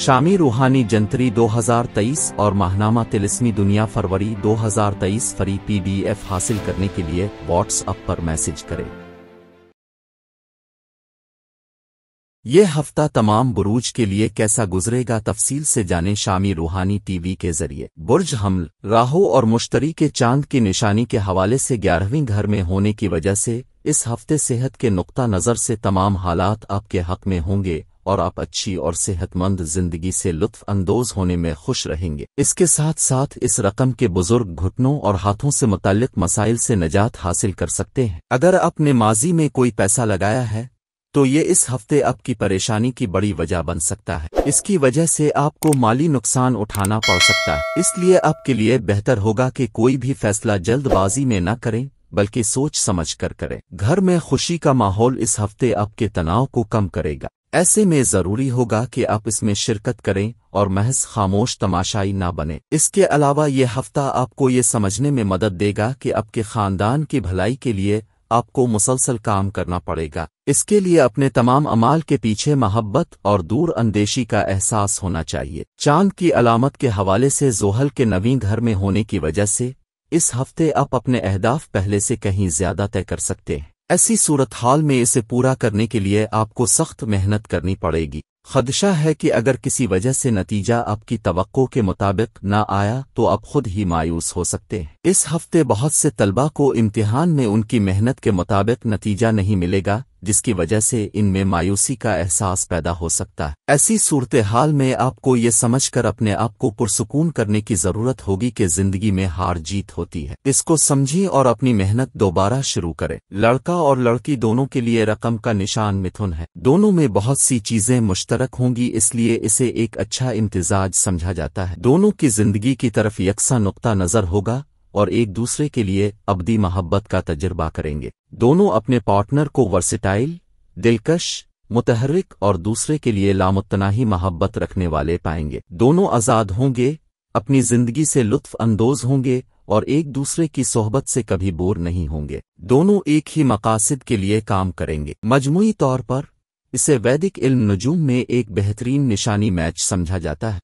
شامی روحانی جنتری 2023 اور ماہنامہ طلسمی دنیا فروری 2023 فری PDF حاصل کرنے کے لیے واٹس ایپ پر میسج کریں۔ یہ ہفتہ تمام بروج کے لیے کیسا گزرے گا، تفصیل سے جانیں شامی روحانی ٹی وی کے ذریعے۔ برج حمل، راہو اور مشتری کے چاند کی نشانی کے حوالے سے 11ویں گھر میں ہونے کی وجہ سے اس ہفتے صحت کے نقطہ نظر سے تمام حالات آپ کے حق میں ہوں گے اور آپ اچھی اور صحت مند زندگی سے لطف اندوز ہونے میں خوش رہیں گے۔ اس کے ساتھ ساتھ اس رقم کے بزرگ گھٹنوں اور ہاتھوں سے متعلق مسائل سے نجات حاصل کر سکتے ہیں۔ اگر آپ نے ماضی میں کوئی پیسہ لگایا ہے تو یہ اس ہفتے آپ کی پریشانی کی بڑی وجہ بن سکتا ہے۔ اس کی وجہ سے آپ کو مالی نقصان اٹھانا پڑ سکتا ہے، اس لیے آپ کے لیے بہتر ہوگا کہ کوئی بھی فیصلہ جلد بازی میں نہ کریں بلکہ سوچ سمجھ کر کریں۔ گھر میں خوشی کا ماحول اس ہفتے آپ کے تناؤ کو کم کرے گا، ایسے میں ضروری ہوگا کہ آپ اس میں شرکت کریں اور محض خاموش تماشائی نہ بنیں۔ اس کے علاوہ یہ ہفتہ آپ کو یہ سمجھنے میں مدد دے گا کہ آپ کے خاندان کی بھلائی کے لیے آپ کو مسلسل کام کرنا پڑے گا۔ اس کے لیے اپنے تمام اعمال کے پیچھے محبت اور دور اندیشی کا احساس ہونا چاہیے۔ چاند کی علامت کے حوالے سے زحل کے 9ویں گھر میں ہونے کی وجہ سے اس ہفتے آپ اپنے اہداف پہلے سے کہیں زیادہ طے کر سکتے ہیں۔ ایسی صورتحال میں اسے پورا کرنے کے لیے آپ کو سخت محنت کرنی پڑے گی۔ خدشہ ہے کہ اگر کسی وجہ سے نتیجہ آپ کی توقع کے مطابق نہ آیا تو آپ خود ہی مایوس ہو سکتے ہیں۔ اس ہفتے بہت سے طلباء کو امتحان میں ان کی محنت کے مطابق نتیجہ نہیں ملے گا، جس کی وجہ سے ان میں مایوسی کا احساس پیدا ہو سکتا ہے۔ ایسی صورتحال میں آپ کو یہ سمجھ کر اپنے آپ کو پرسکون کرنے کی ضرورت ہوگی کہ زندگی میں ہار جیت ہوتی ہے۔ اس کو سمجھیں اور اپنی محنت دوبارہ شروع کریں۔ لڑکا اور لڑکی دونوں کے لیے رقم کا نشان متھن ہے۔ دونوں میں بہت سی چیزیں مشترک ہوں گی، اس لیے اسے ایک اچھا امتزاج سمجھا جاتا ہے۔ دونوں کی زندگی کی طرف یکساں نقطہ نظر ہوگا اور ایک دوسرے کے لیے ابدی محبت کا تجربہ کریں گے۔ دونوں اپنے پارٹنر کو ورسٹائل، دلکش، متحرک اور دوسرے کے لیے لامتناہی محبت رکھنے والے پائیں گے۔ دونوں آزاد ہوں گے، اپنی زندگی سے لطف اندوز ہوں گے اور ایک دوسرے کی صحبت سے کبھی بور نہیں ہوں گے۔ دونوں ایک ہی مقاصد کے لیے کام کریں گے۔ مجموعی طور پر اسے ویدک علم نجوم میں ایک بہترین نشانی میچ سمجھا جاتا ہے۔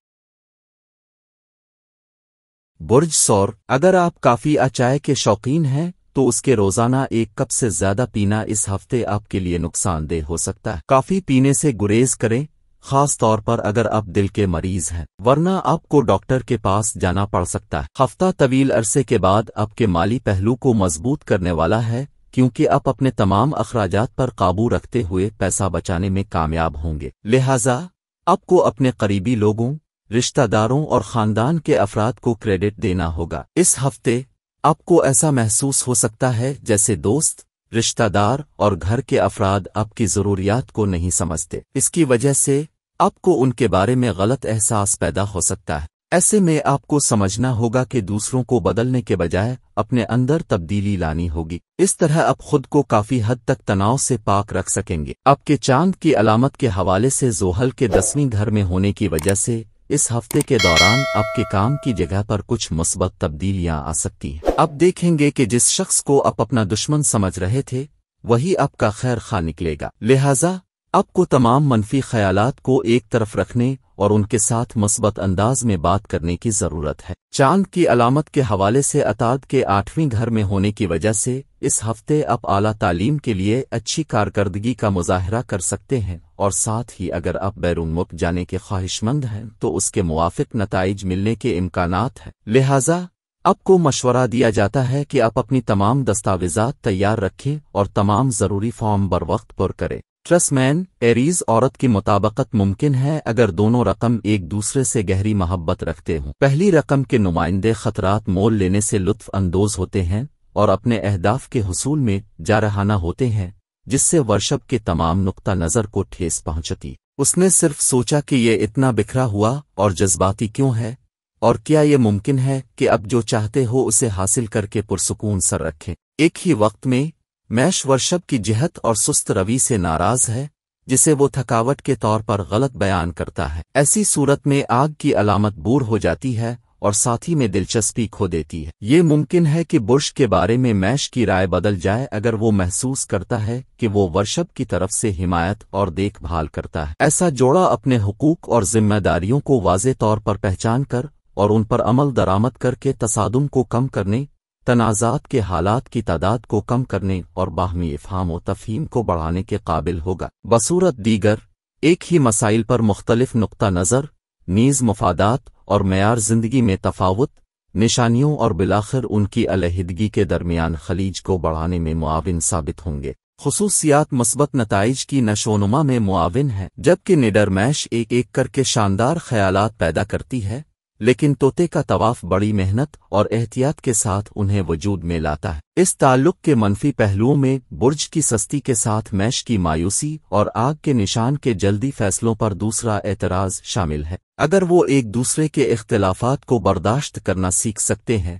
برج ثور، اگر آپ کافی چائے کے شوقین ہیں تو اس کے روزانہ ایک کپ سے زیادہ پینا اس ہفتے آپ کے لیے نقصان دہ ہو سکتا ہے۔ کافی پینے سے گریز کریں، خاص طور پر اگر آپ دل کے مریض ہیں، ورنہ آپ کو ڈاکٹر کے پاس جانا پڑ سکتا ہے۔ ہفتہ طویل عرصے کے بعد آپ کے مالی پہلو کو مضبوط کرنے والا ہے، کیونکہ آپ اپنے تمام اخراجات پر قابو رکھتے ہوئے پیسہ بچانے میں کامیاب ہوں گے۔ لہٰذا آپ کو اپنے قریبی لوگوں، رشتہ داروں اور خاندان کے افراد کو کریڈٹ دینا ہوگا۔ اس ہفتے آپ کو ایسا محسوس ہو سکتا ہے جیسے دوست، رشتہ دار اور گھر کے افراد آپ کی ضروریات کو نہیں سمجھتے۔ اس کی وجہ سے آپ کو ان کے بارے میں غلط احساس پیدا ہو سکتا ہے۔ ایسے میں آپ کو سمجھنا ہوگا کہ دوسروں کو بدلنے کے بجائے اپنے اندر تبدیلی لانی ہوگی۔ اس طرح آپ خود کو کافی حد تک تناؤ سے پاک رکھ سکیں گے۔ آپ کے چاند کی علامت کے حوالے سے زحل کے 10ویں گھر میں ہونے کی وجہ سے اس ہفتے کے دوران آپ کے کام کی جگہ پر کچھ مثبت تبدیلیاں آ سکتی ہیں۔ آپ دیکھیں گے کہ جس شخص کو آپ اپنا دشمن سمجھ رہے تھے وہی آپ کا خیر خواہ نکلے گا۔ لہٰذا آپ کو تمام منفی خیالات کو ایک طرف رکھنے اور ان کے ساتھ مثبت انداز میں بات کرنے کی ضرورت ہے۔ چاند کی علامت کے حوالے سے عطارد کے 8ویں گھر میں ہونے کی وجہ سے اس ہفتے آپ اعلیٰ تعلیم کے لیے اچھی کارکردگی کا مظاہرہ کر سکتے ہیں، اور ساتھ ہی اگر آپ بیرون ملک جانے کے خواہش مند ہیں تو اس کے موافق نتائج ملنے کے امکانات ہیں۔ لہٰذا آپ کو مشورہ دیا جاتا ہے کہ آپ اپنی تمام دستاویزات تیار رکھیں اور تمام ضروری فارم بروقت پر کریں۔ ٹرس مین، ایریز عورت کی مطابقت ممکن ہے اگر دونوں رقم ایک دوسرے سے گہری محبت رکھتے ہوں۔ پہلی رقم کے نمائندے خطرات مول لینے سے لطف اندوز ہوتے ہیں اور اپنے اہداف کے حصول میں جارحانہ ہوتے ہیں، جس سے ورشب کے تمام نقطہ نظر کو ٹھیس پہنچتی۔ اس نے صرف سوچا کہ یہ اتنا بکھرا ہوا اور جذباتی کیوں ہے، اور کیا یہ ممکن ہے کہ اب جو چاہتے ہو اسے حاصل کر کے پرسکون سر رکھیں۔ ایک ہی وقت میں میش ورشب کی جہت اور سست روی سے ناراض ہے، جسے وہ تھکاوٹ کے طور پر غلط بیان کرتا ہے۔ ایسی صورت میں آگ کی علامت بور ہو جاتی ہے اور ساتھی میں دلچسپی کھو دیتی ہے۔ یہ ممکن ہے کہ برج کے بارے میں میش کی رائے بدل جائے اگر وہ محسوس کرتا ہے کہ وہ ورشب کی طرف سے حمایت اور دیکھ بھال کرتا ہے۔ ایسا جوڑا اپنے حقوق اور ذمہ داریوں کو واضح طور پر پہچان کر اور ان پر عمل درآمد کر کے تصادم کو کم کرنے، تنازعات کے حالات کی تعداد کو کم کرنے اور باہمی افہام و تفہیم کو بڑھانے کے قابل ہوگا۔ بصورت دیگر، ایک ہی مسائل پر مختلف نقطہ نظر، نیز مفادات اور معیار زندگی میں تفاوت، نشانیوں اور بالآخر ان کی علیحدگی کے درمیان خلیج کو بڑھانے میں معاون ثابت ہوں گے۔ خصوصیات مثبت نتائج کی نشوونما میں معاون ہے، جبکہ نڈر میش ایک ایک کر کے شاندار خیالات پیدا کرتی ہے، لیکن طوطے کا طواف بڑی محنت اور احتیاط کے ساتھ انہیں وجود میں لاتا ہے۔ اس تعلق کے منفی پہلوؤں میں برج کی سستی کے ساتھ میش کی مایوسی اور آگ کے نشان کے جلدی فیصلوں پر دوسرا اعتراض شامل ہے۔ اگر وہ ایک دوسرے کے اختلافات کو برداشت کرنا سیکھ سکتے ہیں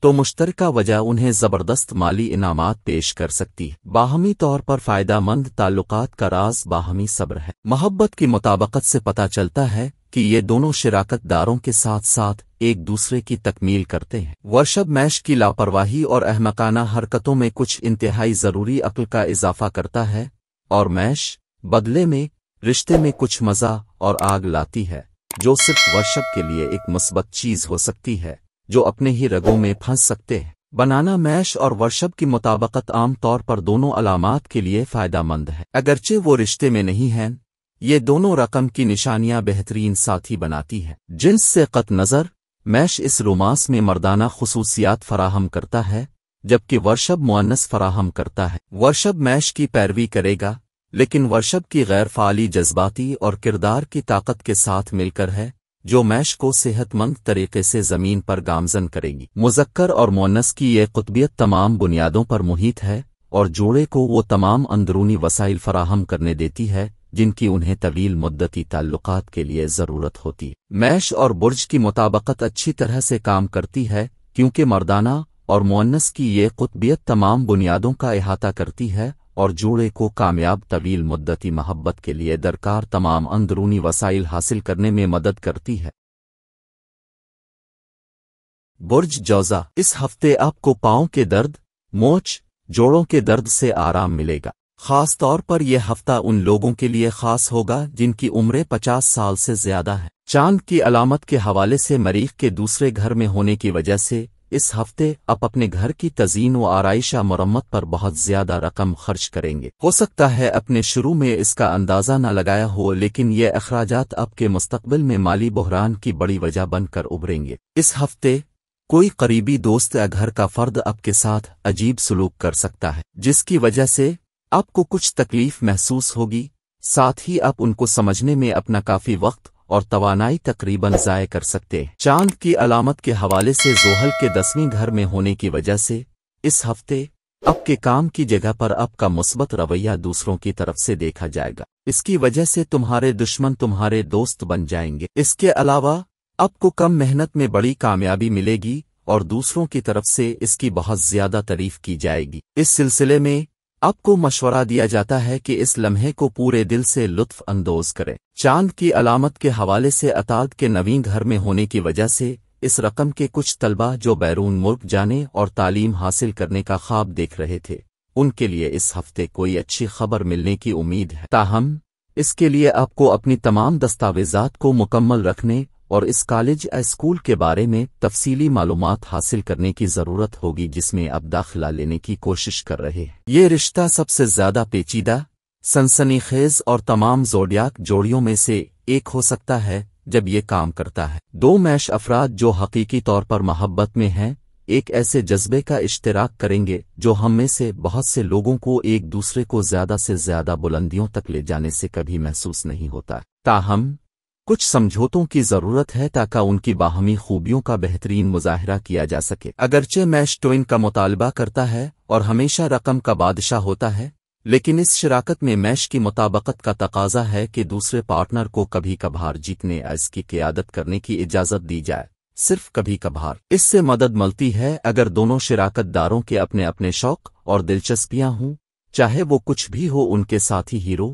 تو مشترکہ وجہ انہیں زبردست مالی انعامات پیش کر سکتی ہے۔ باہمی طور پر فائدہ مند تعلقات کا راز باہمی صبر ہے۔ محبت کی مطابقت سے پتہ چلتا ہے کہ یہ دونوں شراکت داروں کے ساتھ ساتھ ایک دوسرے کی تکمیل کرتے ہیں۔ ورشب میش کی لاپرواہی اور احمقانہ حرکتوں میں کچھ انتہائی ضروری عقل کا اضافہ کرتا ہے، اور میش بدلے میں رشتے میں کچھ مزہ اور آگ لاتی ہے، جو صرف ورشب کے لیے ایک مثبت چیز ہو سکتی ہے جو اپنے ہی رگوں میں پھنس سکتے ہیں۔ بنانا میش اور ورشب کی مطابقت عام طور پر دونوں علامات کے لیے فائدہ مند ہے، اگرچہ وہ رشتے میں نہیں ہیں۔ یہ دونوں رقم کی نشانیاں بہترین ساتھی بناتی ہے۔ جنس سے قطع نظر، میش اس رومانس میں مردانہ خصوصیات فراہم کرتا ہے، جبکہ ورشب مؤنث فراہم کرتا ہے۔ ورشب میش کی پیروی کرے گا، لیکن ورشب کی غیر فعالی جذباتی اور کردار کی طاقت کے ساتھ مل کر ہے، جو میش کو صحت مند طریقے سے زمین پر گامزن کرے گی۔ مذکر اور مؤنث کی یہ قطبیت تمام بنیادوں پر محیط ہے اور جوڑے کو وہ تمام اندرونی وسائل فراہم کرنے دیتی ہے جن کی انہیں طویل مدتی تعلقات کے لیے ضرورت ہوتی ہے۔ میش اور برج کی مطابقت اچھی طرح سے کام کرتی ہے کیونکہ مردانہ اور مؤنث کی یہ قطبیت تمام بنیادوں کا احاطہ کرتی ہے اور جوڑے کو کامیاب طویل مدتی محبت کے لیے درکار تمام اندرونی وسائل حاصل کرنے میں مدد کرتی ہے۔ برج جوزا، اس ہفتے آپ کو پاؤں کے درد، موچ، جوڑوں کے درد سے آرام ملے گا۔ خاص طور پر یہ ہفتہ ان لوگوں کے لیے خاص ہوگا جن کی عمریں 50 سال سے زیادہ ہے۔ چاند کی علامت کے حوالے سے مریخ کے دوسرے گھر میں ہونے کی وجہ سے اس ہفتے آپ اپنے گھر کی تزئین و آرائش مرمت پر بہت زیادہ رقم خرچ کریں گے۔ ہو سکتا ہے اپنے شروع میں اس کا اندازہ نہ لگایا ہو، لیکن یہ اخراجات آپ کے مستقبل میں مالی بحران کی بڑی وجہ بن کر ابھریں گے۔ اس ہفتے کوئی قریبی دوست یا گھر کا فرد آپ کے ساتھ عجیب سلوک کر سکتا ہے، جس کی وجہ سے آپ کو کچھ تکلیف محسوس ہوگی۔ ساتھ ہی آپ ان کو سمجھنے میں اپنا کافی وقت اور توانائی تقریباً ضائع کر سکتے ہیں۔ چاند کی علامت کے حوالے سے زحل کے 10ویں گھر میں ہونے کی وجہ سے اس ہفتے آپ کے کام کی جگہ پر آپ کا مثبت رویہ دوسروں کی طرف سے دیکھا جائے گا۔ اس کی وجہ سے تمہارے دشمن تمہارے دوست بن جائیں گے۔ اس کے علاوہ آپ کو کم محنت میں بڑی کامیابی ملے گی اور دوسروں کی طرف سے اس کی بہت زیادہ تعریف کی جائے گی۔ اس سلسلے میں آپ کو مشورہ دیا جاتا ہے کہ اس لمحے کو پورے دل سے لطف اندوز کریں۔ چاند کی علامت کے حوالے سے عطارد کے 9ویں گھر میں ہونے کی وجہ سے اس رقم کے کچھ طلبہ جو بیرون ملک جانے اور تعلیم حاصل کرنے کا خواب دیکھ رہے تھے، ان کے لیے اس ہفتے کوئی اچھی خبر ملنے کی امید ہے۔ تاہم اس کے لیے آپ کو اپنی تمام دستاویزات کو مکمل رکھنے اور اس کالج یا اسکول کے بارے میں تفصیلی معلومات حاصل کرنے کی ضرورت ہوگی جس میں آپ داخلہ لینے کی کوشش کر رہے ہیں۔ یہ رشتہ سب سے زیادہ پیچیدہ، سنسنی خیز اور تمام زوڈیاک جوڑیوں میں سے ایک ہو سکتا ہے جب یہ کام کرتا ہے۔ دو میش افراد جو حقیقی طور پر محبت میں ہیں ایک ایسے جذبے کا اشتراک کریں گے جو ہم میں سے بہت سے لوگوں کو ایک دوسرے کو زیادہ سے زیادہ بلندیوں تک لے جانے سے کبھی محسوس نہیں ہوتا۔ تاہم کچھ سمجھوتوں کی ضرورت ہے تاکہ ان کی باہمی خوبیوں کا بہترین مظاہرہ کیا جا سکے۔ اگرچہ میش ٹوئن کا مطالبہ کرتا ہے اور ہمیشہ رقم کا بادشاہ ہوتا ہے، لیکن اس شراکت میں میش کی مطابقت کا تقاضا ہے کہ دوسرے پارٹنر کو کبھی کبھار جیتنے یا اس کی قیادت کرنے کی اجازت دی جائے، صرف کبھی کبھار۔ اس سے مدد ملتی ہے اگر دونوں شراکت داروں کے اپنے اپنے شوق اور دلچسپیاں ہوں، چاہے وہ کچھ بھی ہو۔ ان کے ساتھی ہیرو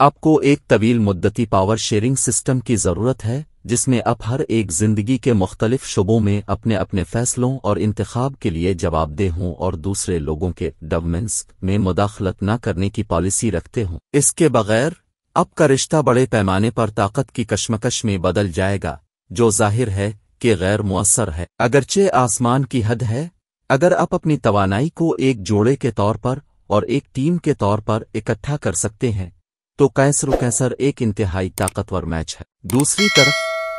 آپ کو ایک طویل مدتی پاور شیئرنگ سسٹم کی ضرورت ہے جس میں آپ ہر ایک زندگی کے مختلف شعبوں میں اپنے اپنے فیصلوں اور انتخاب کے لیے جواب دہ ہوں اور دوسرے لوگوں کے ڈیولپمنٹس میں مداخلت نہ کرنے کی پالیسی رکھتے ہوں۔ اس کے بغیر آپ کا رشتہ بڑے پیمانے پر طاقت کی کشمکش میں بدل جائے گا، جو ظاہر ہے کہ غیر مؤثر ہے۔ اگرچہ آسمان کی حد ہے، اگر آپ اپنی توانائی کو ایک جوڑے کے طور پر اور ایک ٹیم کے طور پر اکٹھا کر سکتے ہیں تو کیسر ایک انتہائی طاقتور میچ ہے۔ دوسری طرف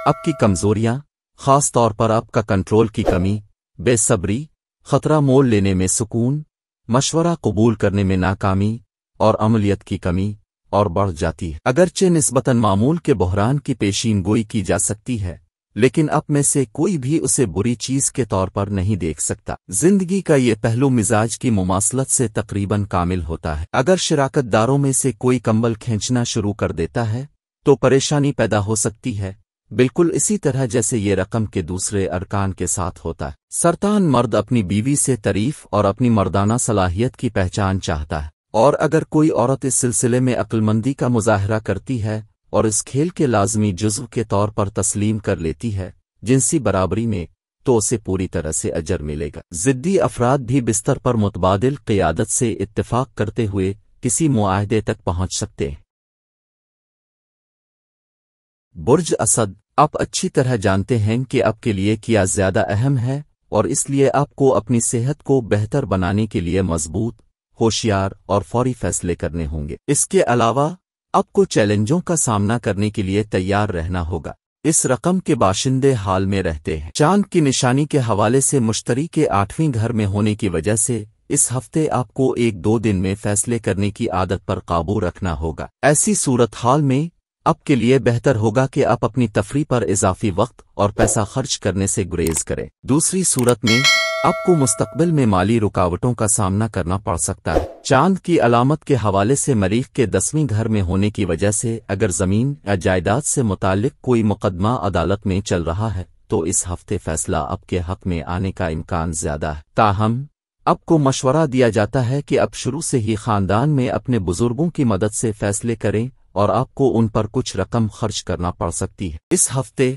آپ کی کمزوریاں، خاص طور پر آپ کا کنٹرول کی کمی، بے صبری، خطرہ مول لینے میں سکون، مشورہ قبول کرنے میں ناکامی اور عملیت کی کمی اور بڑھ جاتی ہے۔ اگرچہ نسبتاً معمول کے بحران کی پیشین گوئی کی جا سکتی ہے، لیکن آپ میں سے کوئی بھی اسے بری چیز کے طور پر نہیں دیکھ سکتا۔ زندگی کا یہ پہلو مزاج کی مماثلت سے تقریباً کامل ہوتا ہے۔ اگر شراکت داروں میں سے کوئی کمبل کھینچنا شروع کر دیتا ہے تو پریشانی پیدا ہو سکتی ہے، بالکل اسی طرح جیسے یہ رقم کے دوسرے ارکان کے ساتھ ہوتا ہے۔ سرطان مرد اپنی بیوی سے تعریف اور اپنی مردانہ صلاحیت کی پہچان چاہتا ہے، اور اگر کوئی عورت اس سلسلے میں عقلمندی کا مظاہرہ کرتی ہے اور اس کھیل کے لازمی جزو کے طور پر تسلیم کر لیتی ہے جنسی برابری میں، تو اسے پوری طرح سے اجر ملے گا۔ ضدی افراد بھی بستر پر متبادل قیادت سے اتفاق کرتے ہوئے کسی معاہدے تک پہنچ سکتے ہیں۔ برج اسد، آپ اچھی طرح جانتے ہیں کہ آپ کے لیے کیا زیادہ اہم ہے، اور اس لیے آپ کو اپنی صحت کو بہتر بنانے کے لیے مضبوط، ہوشیار اور فوری فیصلے کرنے ہوں گے۔ اس کے علاوہ آپ کو چیلنجوں کا سامنا کرنے کے لیے تیار رہنا ہوگا۔ اس رقم کے باشندے حال میں رہتے ہیں۔ چاند کی نشانی کے حوالے سے مشتری کے 8ویں گھر میں ہونے کی وجہ سے اس ہفتے آپ کو 1-2 دن میں فیصلے کرنے کی عادت پر قابو رکھنا ہوگا۔ ایسی صورتحال میں آپ کے لیے بہتر ہوگا کہ آپ اپنی تفریح پر اضافی وقت اور پیسہ خرچ کرنے سے گریز کریں۔ دوسری صورت میں آپ کو مستقبل میں مالی رکاوٹوں کا سامنا کرنا پڑ سکتا ہے۔ چاند کی علامت کے حوالے سے مریخ کے 10ویں گھر میں ہونے کی وجہ سے اگر زمین یا جائیداد سے متعلق کوئی مقدمہ عدالت میں چل رہا ہے تو اس ہفتے فیصلہ آپ کے حق میں آنے کا امکان زیادہ ہے۔ تاہم آپ کو مشورہ دیا جاتا ہے کہ آپ شروع سے ہی خاندان میں اپنے بزرگوں کی مدد سے فیصلے کریں، اور آپ کو ان پر کچھ رقم خرچ کرنا پڑ سکتی ہے۔ اس ہفتے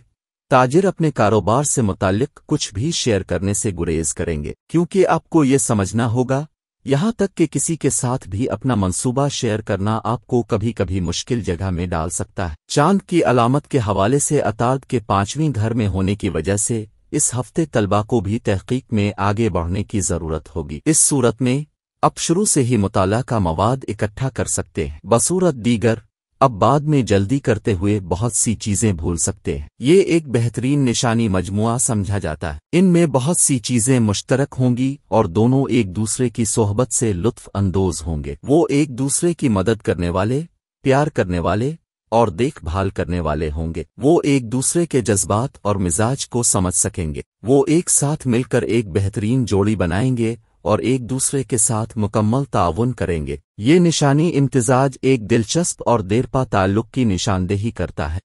تاجر اپنے کاروبار سے متعلق کچھ بھی شیئر کرنے سے گریز کریں گے، کیونکہ آپ کو یہ سمجھنا ہوگا، یہاں تک کہ کسی کے ساتھ بھی اپنا منصوبہ شیئر کرنا آپ کو کبھی کبھی مشکل جگہ میں ڈال سکتا ہے۔ چاند کی علامت کے حوالے سے عطارد کے 5ویں گھر میں ہونے کی وجہ سے اس ہفتے طلباء کو بھی تحقیق میں آگے بڑھنے کی ضرورت ہوگی۔ اس صورت میں آپ شروع سے ہی مطالعہ کا مواد اکٹھا کر سکتے ہیں، بصورت دیگر اب بعد میں جلدی کرتے ہوئے بہت سی چیزیں بھول سکتے ہیں۔ یہ ایک بہترین نشانی مجموعہ سمجھا جاتا ہے، ان میں بہت سی چیزیں مشترک ہوں گی اور دونوں ایک دوسرے کی صحبت سے لطف اندوز ہوں گے۔ وہ ایک دوسرے کی مدد کرنے والے، پیار کرنے والے اور دیکھ بھال کرنے والے ہوں گے۔ وہ ایک دوسرے کے جذبات اور مزاج کو سمجھ سکیں گے۔ وہ ایک ساتھ مل کر ایک بہترین جوڑی بنائیں گے اور ایک دوسرے کے ساتھ مکمل تعاون کریں گے۔ یہ نشانی امتزاج ایک دلچسپ اور دیرپا تعلق کی نشاندہی کرتا ہے۔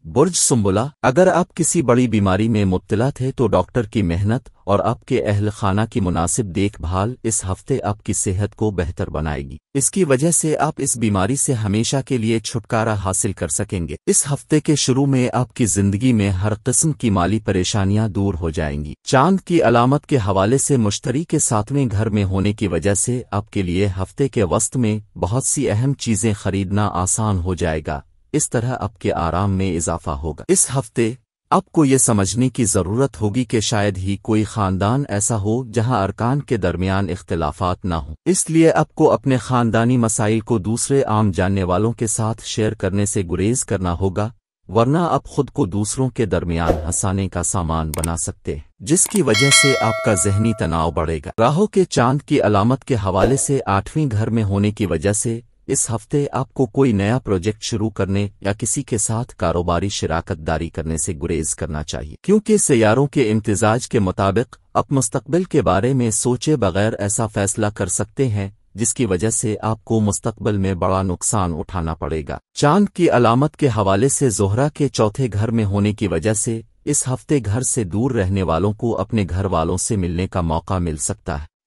برج سنبلہ، اگر آپ کسی بڑی بیماری میں مبتلا تھے تو ڈاکٹر کی محنت اور آپ کے اہل خانہ کی مناسب دیکھ بھال اس ہفتے آپ کی صحت کو بہتر بنائے گی۔ اس کی وجہ سے آپ اس بیماری سے ہمیشہ کے لیے چھٹکارا حاصل کر سکیں گے۔ اس ہفتے کے شروع میں آپ کی زندگی میں ہر قسم کی مالی پریشانیاں دور ہو جائیں گی۔ چاند کی علامت کے حوالے سے مشتری کے 7ویں گھر میں ہونے کی وجہ سے آپ کے لیے ہفتے کے وسط میں بہت سی اہم چیزیں خریدنا آسان ہو جائے گا، اس طرح آپ کے آرام میں اضافہ ہوگا۔ اس ہفتے آپ کو یہ سمجھنے کی ضرورت ہوگی کہ شاید ہی کوئی خاندان ایسا ہو جہاں ارکان کے درمیان اختلافات نہ ہوں، اس لیے آپ کو اپنے خاندانی مسائل کو دوسرے عام جاننے والوں کے ساتھ شیئر کرنے سے گریز کرنا ہوگا، ورنہ آپ خود کو دوسروں کے درمیان ہنسانے کا سامان بنا سکتے ہیں، جس کی وجہ سے آپ کا ذہنی تناؤ بڑھے گا۔ راہو کے چاند کی علامت کے حوالے سے 8ویں گھر میں ہونے کی وجہ سے اس ہفتے آپ کو کوئی نیا پروجیکٹ شروع کرنے یا کسی کے ساتھ کاروباری شراکت داری کرنے سے گریز کرنا چاہیے، کیونکہ سیاروں کے امتزاج کے مطابق آپ مستقبل کے بارے میں سوچے بغیر ایسا فیصلہ کر سکتے ہیں جس کی وجہ سے آپ کو مستقبل میں بڑا نقصان اٹھانا پڑے گا۔ چاند کی علامت کے حوالے سے زہرہ کے 4تھے گھر میں ہونے کی وجہ سے اس ہفتے گھر سے دور رہنے والوں کو اپنے گھر والوں سے ملنے کا موقع مل سکتا ہے۔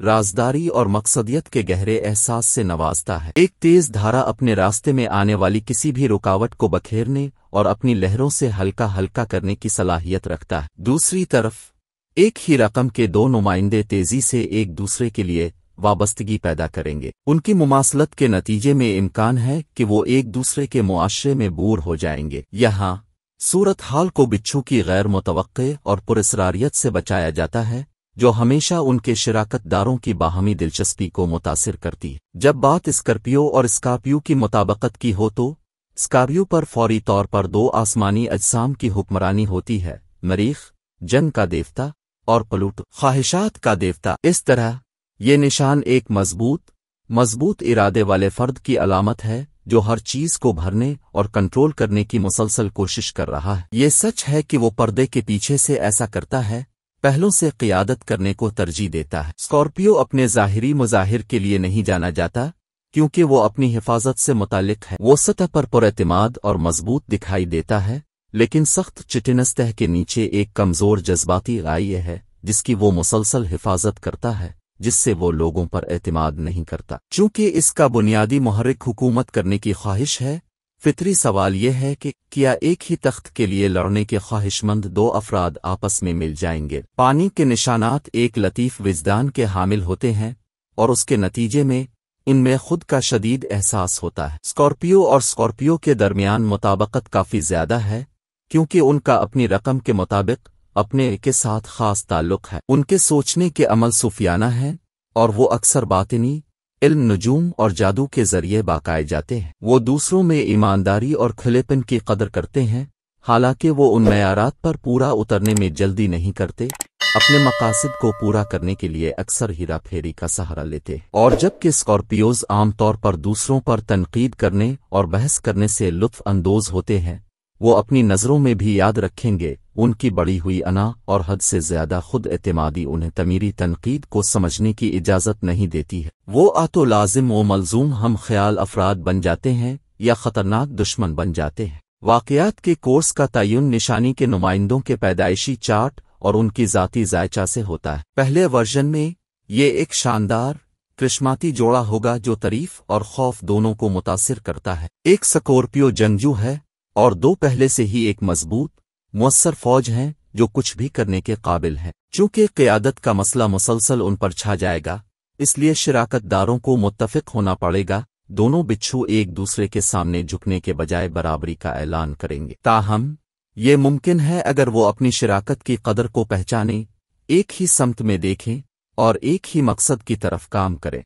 رازداری اور مقصدیت کے گہرے احساس سے نوازتا ہے۔ ایک تیز دھارا اپنے راستے میں آنے والی کسی بھی رکاوٹ کو بکھیرنے اور اپنی لہروں سے ہلکا ہلکا کرنے کی صلاحیت رکھتا ہے۔ دوسری طرف ایک ہی رقم کے دو نمائندے تیزی سے ایک دوسرے کے لیے وابستگی پیدا کریں گے۔ ان کی مماثلت کے نتیجے میں امکان ہے کہ وہ ایک دوسرے کے معاشرے میں بور ہو جائیں گے۔ یہاں صورتحال کو بچھو کی غیر متوقع اور پراسراریت سے بچایا جاتا ہے، جو ہمیشہ ان کے شراکت داروں کی باہمی دلچسپی کو متاثر کرتی ہے۔ جب بات اسکارپیو اور اسکارپیو کی مطابقت کی ہو تو اسکارپیو پر فوری طور پر دو آسمانی اجسام کی حکمرانی ہوتی ہے، مریخ جنگ کا دیوتا اور پلوٹو خواہشات کا دیوتا۔ اس طرح یہ نشان ایک مضبوط ارادے والے فرد کی علامت ہے جو ہر چیز کو بھرنے اور کنٹرول کرنے کی مسلسل کوشش کر رہا ہے۔ یہ سچ ہے کہ وہ پردے کے پیچھے سے ایسا کرتا ہے، پہلوں سے قیادت کرنے کو ترجیح دیتا ہے۔ اسکارپیو اپنے ظاہری مظاہر کے لیے نہیں جانا جاتا کیونکہ وہ اپنی حفاظت سے متعلق ہے۔ وہ سطح پر پراعتماد اور مضبوط دکھائی دیتا ہے، لیکن سخت چٹنستہ کے نیچے ایک کمزور جذباتی غائے ہے جس کی وہ مسلسل حفاظت کرتا ہے، جس سے وہ لوگوں پر اعتماد نہیں کرتا۔ چونکہ اس کا بنیادی محرک حکومت کرنے کی خواہش ہے، فطری سوال یہ ہے کہ کیا ایک ہی تخت کے لیے لڑنے کے خواہش مند دو افراد آپس میں مل جائیں گے؟ پانی کے نشانات ایک لطیف وجدان کے حامل ہوتے ہیں اور اس کے نتیجے میں ان میں خود کا شدید احساس ہوتا ہے۔ اسکارپیو اور اسکارپیو کے درمیان مطابقت کافی زیادہ ہے کیونکہ ان کا اپنی رقم کے مطابق اپنے کے ساتھ خاص تعلق ہے۔ ان کے سوچنے کے عمل صوفیانہ ہیں اور وہ اکثر باطنی علم، نجوم اور جادو کے ذریعے باقائے جاتے ہیں۔ وہ دوسروں میں ایمانداری اور کھلے پن کی قدر کرتے ہیں، حالانکہ وہ ان معیارات پر پورا اترنے میں جلدی نہیں کرتے۔ اپنے مقاصد کو پورا کرنے کے لیے اکثر ہیرا پھیری کا سہارا لیتے ہیں، اور جبکہ اسکارپیوز عام طور پر دوسروں پر تنقید کرنے اور بحث کرنے سے لطف اندوز ہوتے ہیں، وہ اپنی نظروں میں بھی یاد رکھیں گے ان کی بڑی ہوئی انا اور حد سے زیادہ خود اعتمادی انہیں تعمیری تنقید کو سمجھنے کی اجازت نہیں دیتی ہے۔ وہ آتو لازم و ملزوم ہم خیال افراد بن جاتے ہیں یا خطرناک دشمن بن جاتے ہیں۔ واقعات کے کورس کا تعین نشانی کے نمائندوں کے پیدائشی چارٹ اور ان کی ذاتی ذائچہ سے ہوتا ہے۔ پہلے ورژن میں یہ ایک شاندار کرشماتی جوڑا ہوگا جو تعریف اور خوف دونوں کو متاثر کرتا ہے۔ ایک اسکارپیو جنگجو ہے اور دو پہلے سے ہی ایک مضبوط مؤثر فوج ہیں جو کچھ بھی کرنے کے قابل ہیں۔ چونکہ قیادت کا مسئلہ مسلسل ان پر چھا جائے گا، اس لیے شراکت داروں کو متفق ہونا پڑے گا۔ دونوں بچھو ایک دوسرے کے سامنے جھکنے کے بجائے برابری کا اعلان کریں گے، تاہم یہ ممکن ہے اگر وہ اپنی شراکت کی قدر کو پہچانیں، ایک ہی سمت میں دیکھیں اور ایک ہی مقصد کی طرف کام کریں۔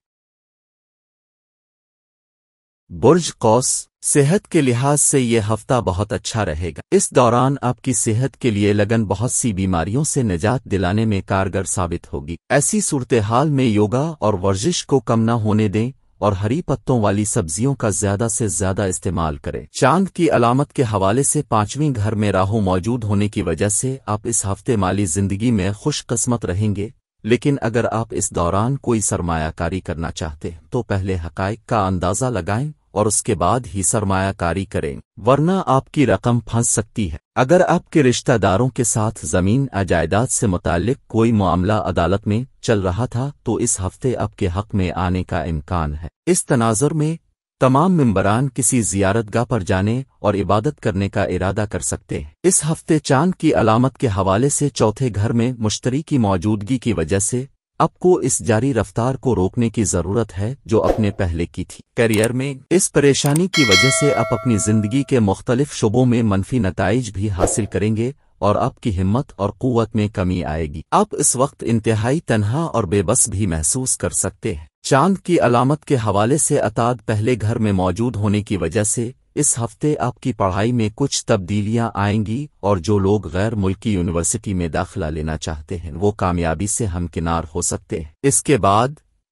برج قوس، صحت کے لحاظ سے یہ ہفتہ بہت اچھا رہے گا۔ اس دوران آپ کی صحت کے لیے لگن بہت سی بیماریوں سے نجات دلانے میں کارگر ثابت ہوگی۔ ایسی صورتحال میں یوگا اور ورزش کو کم نہ ہونے دیں اور ہری پتوں والی سبزیوں کا زیادہ سے زیادہ استعمال کریں۔ چاند کی علامت کے حوالے سے 5ویں گھر میں راہو موجود ہونے کی وجہ سے آپ اس ہفتے مالی زندگی میں خوش قسمت رہیں گے، لیکن اگر آپ اس دوران کوئی سرمایہ کاری کرنا چاہتے ہیں تو پہلے حقائق کا اندازہ لگائیں اور اس کے بعد ہی سرمایہ کاری کریں، ورنہ آپ کی رقم پھنس سکتی ہے۔ اگر آپ کے رشتہ داروں کے ساتھ زمین جائیداد سے متعلق کوئی معاملہ عدالت میں چل رہا تھا تو اس ہفتے آپ کے حق میں آنے کا امکان ہے۔ اس تناظر میں تمام ممبران کسی زیارت گاہ پر جانے اور عبادت کرنے کا ارادہ کر سکتے ہیں۔ اس ہفتے چاند کی علامت کے حوالے سے چوتھے گھر میں مشتری کی موجودگی کی وجہ سے آپ کو اس جاری رفتار کو روکنے کی ضرورت ہے جو اپنے پہلے کی تھی۔ کیریئر میں اس پریشانی کی وجہ سے آپ اپنی زندگی کے مختلف شعبوں میں منفی نتائج بھی حاصل کریں گے اور آپ کی ہمت اور قوت میں کمی آئے گی۔ آپ اس وقت انتہائی تنہا اور بے بس بھی محسوس کر سکتے ہیں۔ چاند کی علامت کے حوالے سے عطارد پہلے گھر میں موجود ہونے کی وجہ سے اس ہفتے آپ کی پڑھائی میں کچھ تبدیلیاں آئیں گی اور جو لوگ غیر ملکی یونیورسٹی میں داخلہ لینا چاہتے ہیں وہ کامیابی سے ہمکنار ہو سکتے ہیں۔ اس کے بعد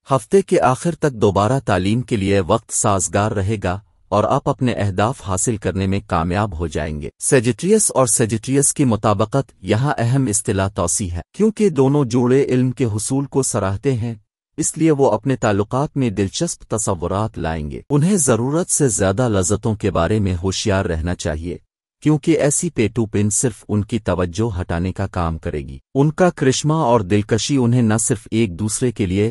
ہفتے کے آخر تک دوبارہ تعلیم کے لیے وقت سازگار رہے گا اور آپ اپنے اہداف حاصل کرنے میں کامیاب ہو جائیں گے۔ سیجیٹریس اور سیجیٹریس کی مطابقت یہاں اہم اصطلاح توسیع ہے، کیونکہ دونوں جوڑے علم کے حصول کو سراہتے ہیں، اس لیے وہ اپنے تعلقات میں دلچسپ تصورات لائیں گے۔ انہیں ضرورت سے زیادہ لذتوں کے بارے میں ہوشیار رہنا چاہیے، کیونکہ ایسی پیٹو پن صرف ان کی توجہ ہٹانے کا کام کرے گی۔ ان کا کرشمہ اور دلکشی انہیں نہ صرف ایک دوسرے کے لیے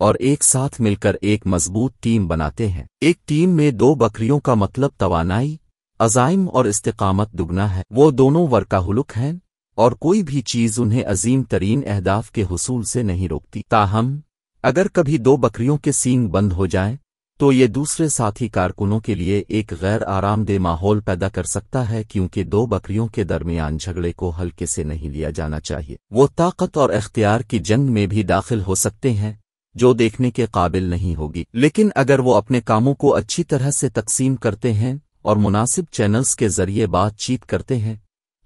اور ایک ساتھ مل کر ایک مضبوط ٹیم بناتے ہیں۔ ایک ٹیم میں دو بکریوں کا مطلب توانائی، عزائم اور استقامت دگنا ہے۔ وہ دونوں ورکاہولک ہیں اور کوئی بھی چیز انہیں عظیم ترین اہداف کے حصول سے نہیں روکتی۔ تاہم اگر کبھی دو بکریوں کے سینگ بند ہو جائیں تو یہ دوسرے ساتھی کارکنوں کے لیے ایک غیر آرام دہ ماحول پیدا کر سکتا ہے، کیونکہ دو بکریوں کے درمیان جھگڑے کو ہلکے سے نہیں لیا جانا چاہیے۔ وہ طاقت اور اختیار کی جنگ میں بھی داخل ہو سکتے ہیں جو دیکھنے کے قابل نہیں ہوگی، لیکن اگر وہ اپنے کاموں کو اچھی طرح سے تقسیم کرتے ہیں اور مناسب چینلز کے ذریعے بات چیت کرتے ہیں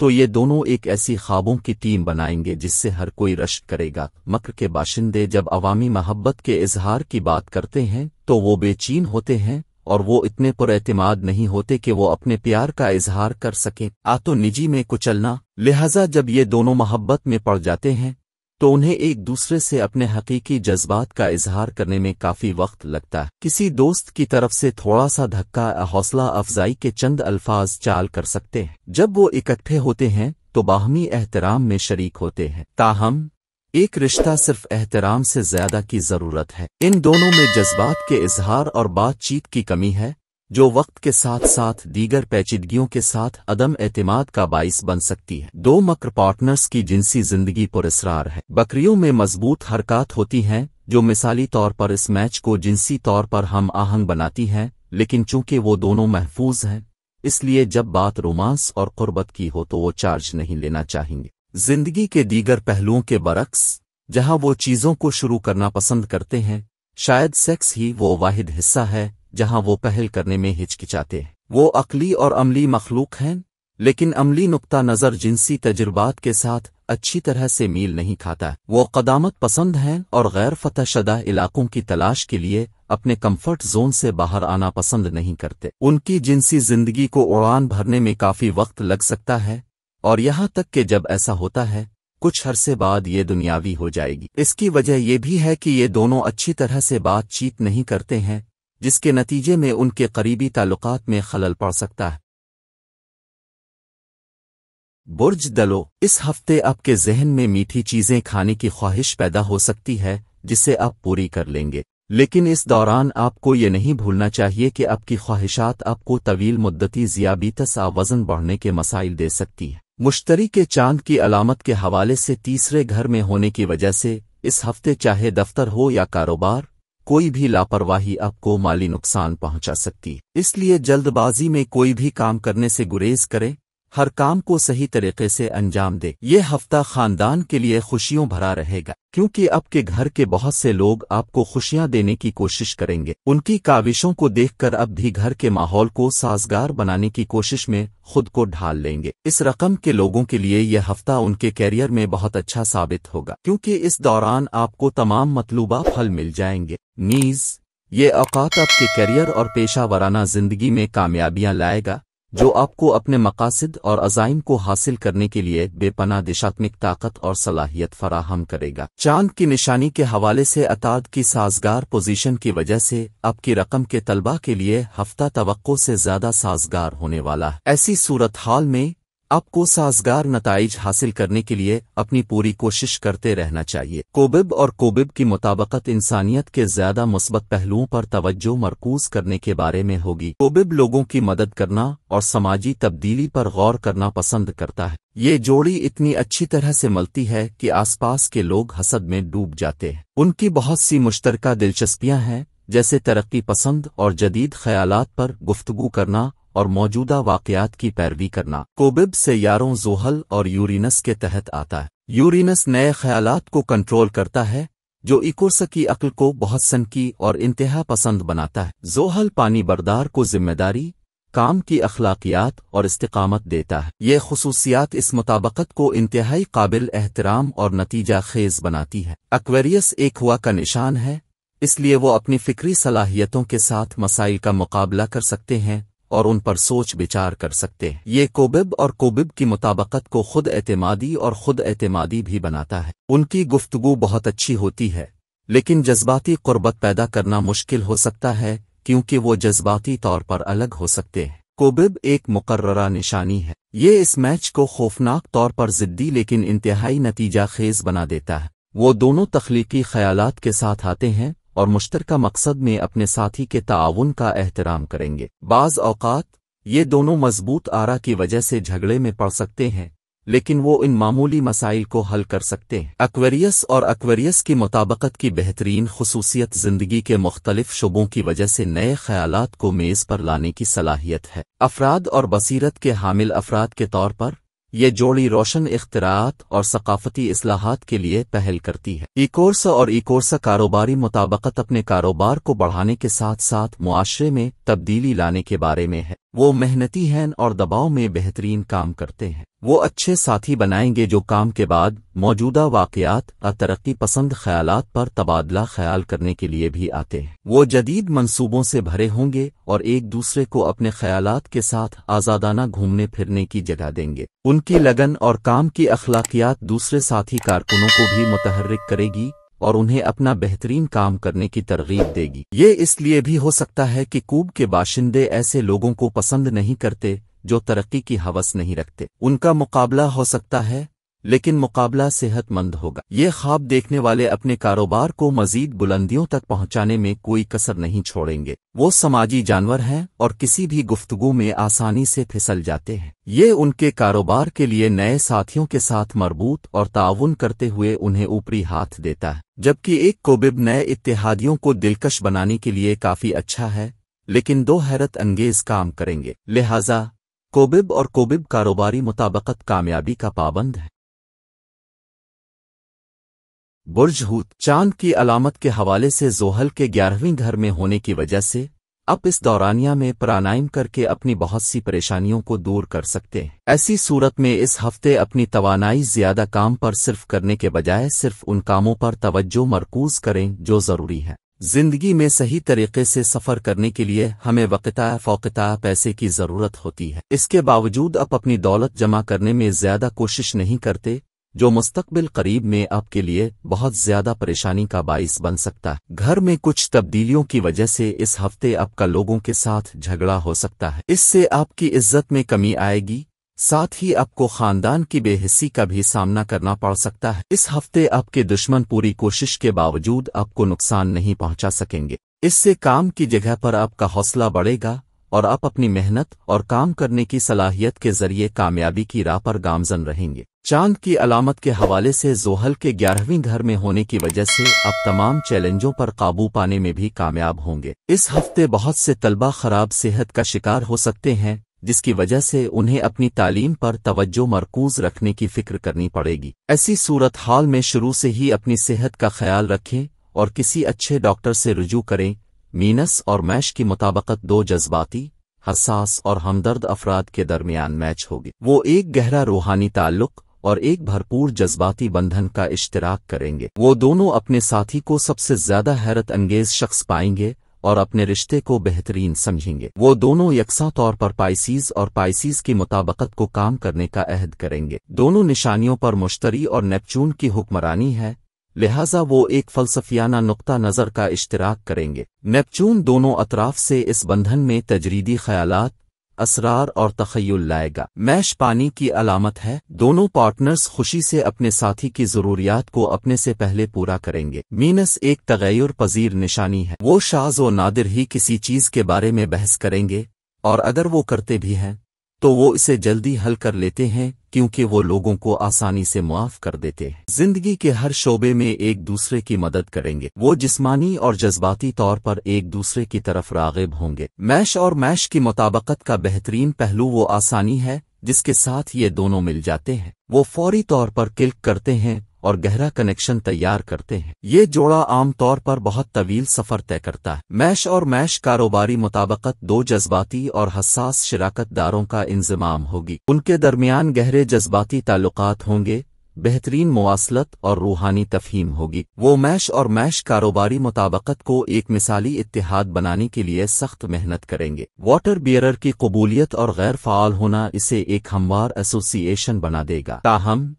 تو یہ دونوں ایک ایسی خوابوں کی ٹیم بنائیں گے جس سے ہر کوئی رشک کرے گا۔ مکر کے باشندے جب عوامی محبت کے اظہار کی بات کرتے ہیں تو وہ بے چین ہوتے ہیں اور وہ اتنے پر اعتماد نہیں ہوتے کہ وہ اپنے پیار کا اظہار کر سکیں۔ تو نجی میں کچلنا، لہذا جب یہ دونوں محبت میں پڑ جاتے ہیں تو انہیں ایک دوسرے سے اپنے حقیقی جذبات کا اظہار کرنے میں کافی وقت لگتا ہے۔ کسی دوست کی طرف سے تھوڑا سا دھکا حوصلہ افزائی کے چند الفاظ چال کر سکتے ہیں۔ جب وہ اکٹھے ہوتے ہیں تو باہمی احترام میں شریک ہوتے ہیں۔ تاہم ایک رشتہ صرف احترام سے زیادہ کی ضرورت ہے۔ ان دونوں میں جذبات کے اظہار اور بات چیت کی کمی ہے جو وقت کے ساتھ ساتھ دیگر پیچیدگیوں کے ساتھ عدم اعتماد کا باعث بن سکتی ہے۔ دو مکر پارٹنرز کی جنسی زندگی پر اسرار ہے۔ بکریوں میں مضبوط حرکات ہوتی ہیں جو مثالی طور پر اس میچ کو جنسی طور پر ہم آہنگ بناتی ہیں، لیکن چونکہ وہ دونوں محفوظ ہیں اس لیے جب بات رومانس اور قربت کی ہو تو وہ چارج نہیں لینا چاہیں گے۔ زندگی کے دیگر پہلوؤں کے برعکس، جہاں وہ چیزوں کو شروع کرنا پسند کرتے ہیں، شاید سیکس ہی وہ واحد حصہ ہے جہاں وہ پہل کرنے میں ہچکچاتے ہیں۔ وہ عقلی اور عملی مخلوق ہیں، لیکن عملی نقطہ نظر جنسی تجربات کے ساتھ اچھی طرح سے میل نہیں کھاتا۔ وہ قدامت پسند ہیں اور غیر فتح شدہ علاقوں کی تلاش کے لیے اپنے کمفرٹ زون سے باہر آنا پسند نہیں کرتے۔ ان کی جنسی زندگی کو اڑان بھرنے میں کافی وقت لگ سکتا ہے، اور یہاں تک کہ جب ایسا ہوتا ہے کچھ عرصے بعد یہ دنیاوی ہو جائے گی۔ اس کی وجہ یہ بھی ہے کہ یہ دونوں اچھی طرح سے بات چیت نہیں کرتے ہیں، جس کے نتیجے میں ان کے قریبی تعلقات میں خلل پڑ سکتا ہے۔ برج دلو، اس ہفتے آپ کے ذہن میں میٹھی چیزیں کھانے کی خواہش پیدا ہو سکتی ہے جسے آپ پوری کر لیں گے، لیکن اس دوران آپ کو یہ نہیں بھولنا چاہیے کہ آپ کی خواہشات آپ کو طویل مدتی ذیابیطس وزن بڑھنے کے مسائل دے سکتی ہیں۔ مشتری کے چاند کی علامت کے حوالے سے تیسرے گھر میں ہونے کی وجہ سے اس ہفتے چاہے دفتر ہو یا کاروبار، کوئی بھی لاپرواہی آپ کو مالی نقصان پہنچا سکتی ہے۔ اس لیے جلد بازی میں کوئی بھی کام کرنے سے گریز کریں، ہر کام کو صحیح طریقے سے انجام دے۔ یہ ہفتہ خاندان کے لیے خوشیوں بھرا رہے گا، کیونکہ آپ کے گھر کے بہت سے لوگ آپ کو خوشیاں دینے کی کوشش کریں گے۔ ان کی کاوشوں کو دیکھ کر اب بھی گھر کے ماحول کو سازگار بنانے کی کوشش میں خود کو ڈھال لیں گے۔ اس رقم کے لوگوں کے لیے یہ ہفتہ ان کے کیریئر میں بہت اچھا ثابت ہوگا، کیونکہ اس دوران آپ کو تمام مطلوبہ پھل مل جائیں گے۔ نیز یہ اوقات آپ کے کیریئر اور پیشہ ورانہ زندگی میں کامیابیاں لائے گا، جو آپ کو اپنے مقاصد اور عزائم کو حاصل کرنے کے لیے بے پناہ دشاتمک طاقت اور صلاحیت فراہم کرے گا۔ چاند کی نشانی کے حوالے سے عطارد کی سازگار پوزیشن کی وجہ سے آپ کی رقم کے طلبہ کے لیے ہفتہ توقع سے زیادہ سازگار ہونے والا ہے۔ ایسی صورتحال میں آپ کو سازگار نتائج حاصل کرنے کے لیے اپنی پوری کوشش کرتے رہنا چاہیے۔ کوبب اور کوبب کی مطابقت انسانیت کے زیادہ مثبت پہلوؤں پر توجہ مرکوز کرنے کے بارے میں ہوگی۔ کوبب لوگوں کی مدد کرنا اور سماجی تبدیلی پر غور کرنا پسند کرتا ہے۔ یہ جوڑی اتنی اچھی طرح سے ملتی ہے کہ آس پاس کے لوگ حسد میں ڈوب جاتے ہیں۔ ان کی بہت سی مشترکہ دلچسپیاں ہیں، جیسے ترقی پسند اور جدید خیالات پر گفتگو کرنا اور موجودہ واقعات کی پیروی کرنا۔ کوبب سیاروں زحل اور یورینس کے تحت آتا ہے۔ یورینس نئے خیالات کو کنٹرول کرتا ہے، جو ایکورس کی عقل کو بہت سنکی اور انتہا پسند بناتا ہے۔ زحل پانی بردار کو ذمہ داری، کام کی اخلاقیات اور استقامت دیتا ہے۔ یہ خصوصیات اس مطابقت کو انتہائی قابل احترام اور نتیجہ خیز بناتی ہے۔ ایکویریس ایک ہوا کا نشان ہے، اس لیے وہ اپنی فکری صلاحیتوں کے ساتھ مسائل کا مقابلہ کر سکتے ہیں اور ان پر سوچ بچار کر سکتے ہیں۔ یہ کوبب اور کوبب کی مطابقت کو خود اعتمادی اور خود اعتمادی بھی بناتا ہے۔ ان کی گفتگو بہت اچھی ہوتی ہے، لیکن جذباتی قربت پیدا کرنا مشکل ہو سکتا ہے کیونکہ وہ جذباتی طور پر الگ ہو سکتے ہیں۔ کوبب ایک مقررہ نشانی ہے۔ یہ اس میچ کو خوفناک طور پر ضدی لیکن انتہائی نتیجہ خیز بنا دیتا ہے۔ وہ دونوں تخلیقی خیالات کے ساتھ آتے ہیں اور مشترکہ مقصد میں اپنے ساتھی کے تعاون کا احترام کریں گے۔ بعض اوقات یہ دونوں مضبوط آرا کی وجہ سے جھگڑے میں پڑ سکتے ہیں، لیکن وہ ان معمولی مسائل کو حل کر سکتے ہیں۔ ایکویریس اور ایکویریس کی مطابقت کی بہترین خصوصیت زندگی کے مختلف شعبوں کی وجہ سے نئے خیالات کو میز پر لانے کی صلاحیت ہے۔ افراد اور بصیرت کے حامل افراد کے طور پر یہ جوڑی روشن اختراعات اور ثقافتی اصلاحات کے لیے پہل کرتی ہے۔ ای کورس اور ای کورس کاروباری مطابقت اپنے کاروبار کو بڑھانے کے ساتھ ساتھ معاشرے میں تبدیلی لانے کے بارے میں ہے۔ وہ محنتی ہیں اور دباؤ میں بہترین کام کرتے ہیں۔ وہ اچھے ساتھی بنائیں گے جو کام کے بعد موجودہ واقعات اور ترقی پسند خیالات پر تبادلہ خیال کرنے کے لیے بھی آتے ہیں۔ وہ جدید منصوبوں سے بھرے ہوں گے اور ایک دوسرے کو اپنے خیالات کے ساتھ آزادانہ گھومنے پھرنے کی جگہ دیں گے۔ ان کی لگن اور کام کی اخلاقیات دوسرے ساتھی کارکنوں کو بھی متحرک کرے گی اور انہیں اپنا بہترین کام کرنے کی ترغیب دے گی۔ یہ اس لیے بھی ہو سکتا ہے کہ کوب کے باشندے ایسے لوگوں کو پسند نہیں کرتے جو ترقی کی ہوس نہیں رکھتے۔ ان کا مقابلہ ہو سکتا ہے، لیکن مقابلہ صحت مند ہوگا۔ یہ خواب دیکھنے والے اپنے کاروبار کو مزید بلندیوں تک پہنچانے میں کوئی کسر نہیں چھوڑیں گے۔ وہ سماجی جانور ہیں اور کسی بھی گفتگو میں آسانی سے پھسل جاتے ہیں۔ یہ ان کے کاروبار کے لیے نئے ساتھیوں کے ساتھ مربوط اور تعاون کرتے ہوئے انہیں اوپری ہاتھ دیتا ہے، جبکہ ایک کوبب نئے اتحادیوں کو دلکش بنانے کے لیے کافی اچھا ہے، لیکن دو حیرت انگیز کام کریں گے۔ لہذا کوبب اور کوبب کاروباری مطابقت کامیابی کا پابند ہے۔ برج حوت چاند کی علامت کے حوالے سے زحل کے 11ویں گھر میں ہونے کی وجہ سے آپ اس دورانیہ میں پرانائم کر کے اپنی بہت سی پریشانیوں کو دور کر سکتے ہیں۔ ایسی صورت میں اس ہفتے اپنی توانائی زیادہ کام پر صرف کرنے کے بجائے صرف ان کاموں پر توجہ مرکوز کریں جو ضروری ہیں۔ زندگی میں صحیح طریقے سے سفر کرنے کے لیے ہمیں وقتہ فوقتہ پیسے کی ضرورت ہوتی ہے۔ اس کے باوجود آپ اپنی دولت جمع کرنے میں زیادہ کوشش نہیں کرتے، جو مستقبل قریب میں آپ کے لیے بہت زیادہ پریشانی کا باعث بن سکتا ہے۔ گھر میں کچھ تبدیلیوں کی وجہ سے اس ہفتے آپ کا لوگوں کے ساتھ جھگڑا ہو سکتا ہے۔ اس سے آپ کی عزت میں کمی آئے گی، ساتھ ہی آپ کو خاندان کی بے حسی کا بھی سامنا کرنا پڑ سکتا ہے۔ اس ہفتے آپ کے دشمن پوری کوشش کے باوجود آپ کو نقصان نہیں پہنچا سکیں گے۔ اس سے کام کی جگہ پر آپ کا حوصلہ بڑھے گا اور آپ اپنی محنت اور کام کرنے کی صلاحیت کے ذریعے کامیابی کی راہ پر گامزن رہیں گے۔ چاند کی علامت کے حوالے سے زحل کے 11ویں گھر میں ہونے کی وجہ سے آپ تمام چیلنجوں پر قابو پانے میں بھی کامیاب ہوں گے۔ اس ہفتے بہت سے طلبہ خراب صحت کا شکار ہو سکتے ہیں، جس کی وجہ سے انہیں اپنی تعلیم پر توجہ مرکوز رکھنے کی فکر کرنی پڑے گی۔ ایسی صورتحال میں شروع سے ہی اپنی صحت کا خیال رکھیں اور کسی اچھے ڈاکٹر سے رجوع کریں۔ مینس اور میش کی مطابقت دو جذباتی، حساس اور ہمدرد افراد کے درمیان میچ ہوگی۔ وہ ایک گہرا روحانی تعلق اور ایک بھرپور جذباتی بندھن کا اشتراک کریں گے۔ وہ دونوں اپنے ساتھی کو سب سے زیادہ حیرت انگیز شخص پائیں گے اور اپنے رشتے کو بہترین سمجھیں گے۔ وہ دونوں یکساں طور پر پائسیز اور پائسیز کی مطابقت کو کام کرنے کا عہد کریں گے۔ دونوں نشانیوں پر مشتری اور نیپچون کی حکمرانی ہے، لہذا وہ ایک فلسفیانہ نقطہ نظر کا اشتراک کریں گے۔ نیپچون دونوں اطراف سے اس بندھن میں تجریدی خیالات، اسرار اور تخیل لائے گا۔ میش پانی کی علامت ہے، دونوں پارٹنرز خوشی سے اپنے ساتھی کی ضروریات کو اپنے سے پہلے پورا کریں گے۔ مینس ایک تغیر پذیر نشانی ہے، وہ شاذ و نادر ہی کسی چیز کے بارے میں بحث کریں گے، اور اگر وہ کرتے بھی ہیں تو وہ اسے جلدی حل کر لیتے ہیں کیونکہ وہ لوگوں کو آسانی سے معاف کر دیتے ہیں۔ زندگی کے ہر شعبے میں ایک دوسرے کی مدد کریں گے، وہ جسمانی اور جذباتی طور پر ایک دوسرے کی طرف راغب ہوں گے۔ میش اور میش کی مطابقت کا بہترین پہلو وہ آسانی ہے جس کے ساتھ یہ دونوں مل جاتے ہیں۔ وہ فوری طور پر کلک کرتے ہیں اور گہرا کنیکشن تیار کرتے ہیں۔ یہ جوڑا عام طور پر بہت طویل سفر طے کرتا ہے۔ میش اور میش کاروباری مطابقت دو جذباتی اور حساس شراکت داروں کا انضمام ہوگی۔ ان کے درمیان گہرے جذباتی تعلقات ہوں گے، بہترین مواصلت اور روحانی تفہیم ہوگی۔ وہ میش اور میش کاروباری مطابقت کو ایک مثالی اتحاد بنانے کے لیے سخت محنت کریں گے۔ واٹر بیئرر کی قبولیت اور غیر فعال ہونا اسے ایک ہموار ایسوسی ایشن بنا دے گا۔ تاہم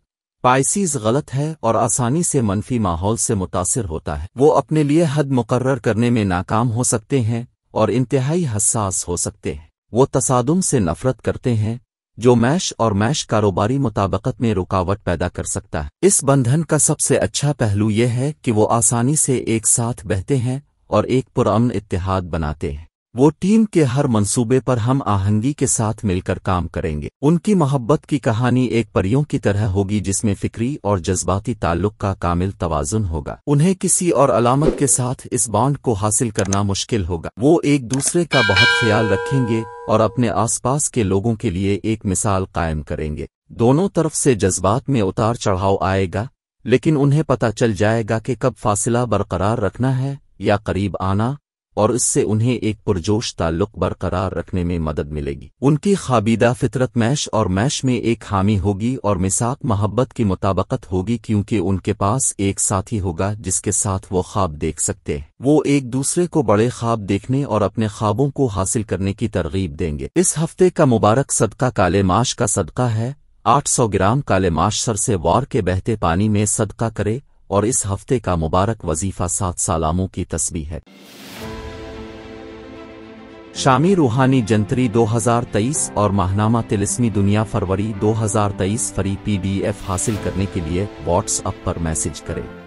پائسیز غلط ہے اور آسانی سے منفی ماحول سے متاثر ہوتا ہے۔ وہ اپنے لیے حد مقرر کرنے میں ناکام ہو سکتے ہیں اور انتہائی حساس ہو سکتے ہیں۔ وہ تصادم سے نفرت کرتے ہیں جو میش اور میش کاروباری مطابقت میں رکاوٹ پیدا کر سکتا ہے۔ اس بندھن کا سب سے اچھا پہلو یہ ہے کہ وہ آسانی سے ایک ساتھ بہتے ہیں اور ایک پرامن اتحاد بناتے ہیں۔ وہ ٹیم کے ہر منصوبے پر ہم آہنگی کے ساتھ مل کر کام کریں گے۔ ان کی محبت کی کہانی ایک پریوں کی طرح ہوگی جس میں فکری اور جذباتی تعلق کا کامل توازن ہوگا۔ انہیں کسی اور علامت کے ساتھ اس بانڈ کو حاصل کرنا مشکل ہوگا۔ وہ ایک دوسرے کا بہت خیال رکھیں گے اور اپنے آس پاس کے لوگوں کے لیے ایک مثال قائم کریں گے۔ دونوں طرف سے جذبات میں اتار چڑھاؤ آئے گا، لیکن انہیں پتہ چل جائے گا کہ کب فاصلہ برقرار رکھنا ہے یا قریب آنا، اور اس سے انہیں ایک پرجوش تعلق برقرار رکھنے میں مدد ملے گی۔ ان کی خوابیدہ فطرت میش اور میش میں ایک حامی ہوگی اور میثاق محبت کی مطابقت ہوگی، کیونکہ ان کے پاس ایک ساتھی ہوگا جس کے ساتھ وہ خواب دیکھ سکتے ہیں۔ وہ ایک دوسرے کو بڑے خواب دیکھنے اور اپنے خوابوں کو حاصل کرنے کی ترغیب دیں گے۔ اس ہفتے کا مبارک صدقہ کالے ماش کا صدقہ ہے۔ 800 گرام کالے ماش سر سے وار کے بہتے پانی میں صدقہ کرے، اور اس ہفتے کا مبارک وظیفہ 7 سالاموں کی تسبیح ہے۔ شامی روحانی جنتری 2023 اور ماہنامہ طلسمی دنیا فروری 2023 فری PDF حاصل کرنے کے لیے واٹس ایپ پر میسج کریں۔